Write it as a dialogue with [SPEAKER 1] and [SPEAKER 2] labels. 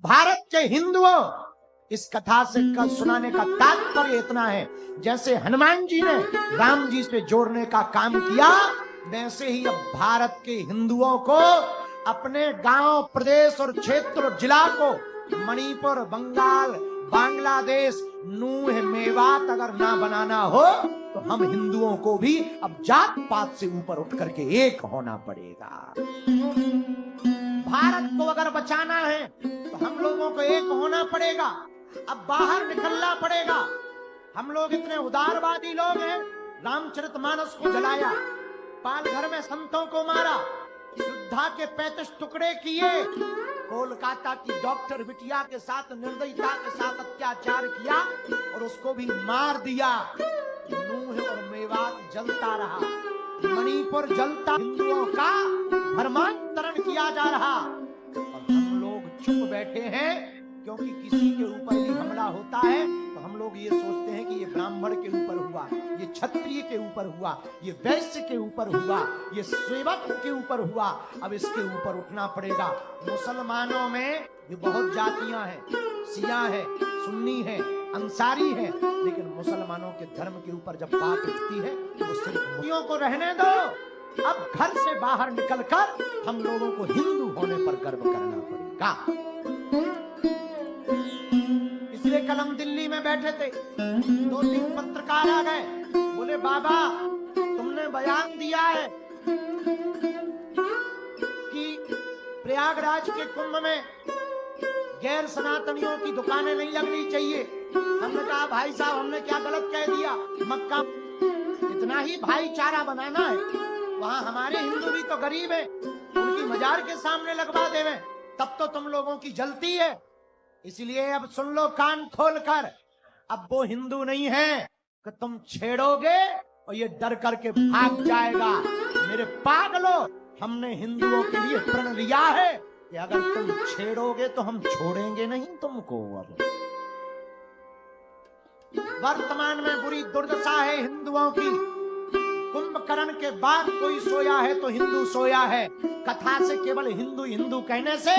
[SPEAKER 1] भारत के हिंदुओं, इस कथा से सुनाने का तात्पर्य इतना है, जैसे हनुमान जी ने राम जी से जोड़ने का काम किया, वैसे ही अब भारत के हिंदुओं को अपने गांव, प्रदेश और क्षेत्र और जिला को मणिपुर, बंगाल, बांग्लादेश, नूह, मेवात अगर ना बनाना हो तो हम हिंदुओं को भी अब जात पात से ऊपर उठ करके एक होना पड़ेगा। भारत को अगर बचाना है तो हम लोगों को एक होना पड़ेगा। अब बाहर निकलना पड़ेगा। हम लोग इतने उदारवादी लोग हैं, रामचरितमानस को जलाया, पालघर में संतों को मारा, युद्धा के 35 टुकड़े किए, कोलकाता की डॉक्टर बिटिया के साथ निर्दयता के साथ अत्याचार किया और उसको भी मार दिया। नूह और मेवात जलता रहा, मणिपुर जलता, हिंदुओं का धर्मांतरण किया जा रहा और हम लोग चुप बैठे हैं, क्योंकि किसी के ऊपर भी हमला होता है तो हम लोग ये सोचते हैं कि ये ब्राह्मण के ऊपर हुआ, ये क्षत्रिय के ऊपर हुआ, ये वैश्य के ऊपर हुआ, ये सेवक के ऊपर हुआ। अब इसके ऊपर उठना पड़ेगा। मुसलमानों में भी बहुत जातियां हैं, शिया है, सुन्नी है, अंसारी है, लेकिन मुसलमानों के धर्म के ऊपर जब बात उठती है तो सिर्फ मुस्लिमों को रहने दो। अब घर से बाहर निकलकर हम लोगों को हिंदू होने पर गर्व करना पड़ेगा। इसलिए कल हम दिल्ली में बैठे थे, 2-3 पत्रकार आ गए, बोले बाबा तुमने बयान दिया है कि प्रयागराज के कुंभ में गैर सनातनियों की दुकानें नहीं लगनी चाहिए। हमने कहा भाई साहब हमने क्या गलत कह दिया? मक्का इतना ही भाईचारा बनाना है, वहां हमारे हिंदू भी तो गरीब हैं, उनकी मजार के सामने लगवा देवे, तब तो तुम लोगों की जलती है। इसलिए अब सुन लो कान खोलकर, अब वो हिंदू नहीं है कि तुम छेड़ोगे और ये डर करके भाग जाएगा। मेरे पागलों, हमने हिंदुओं के लिए प्रण लिया है कि अगर तुम छेड़ोगे तो हम छोड़ेंगे नहीं तुमको। अब वर्तमान में बुरी दुर्दशा है हिंदुओं की। कुंभकर्ण के बाद कोई सोया है तो हिंदू सोया है। कथा से केवल हिंदू हिंदू कहने से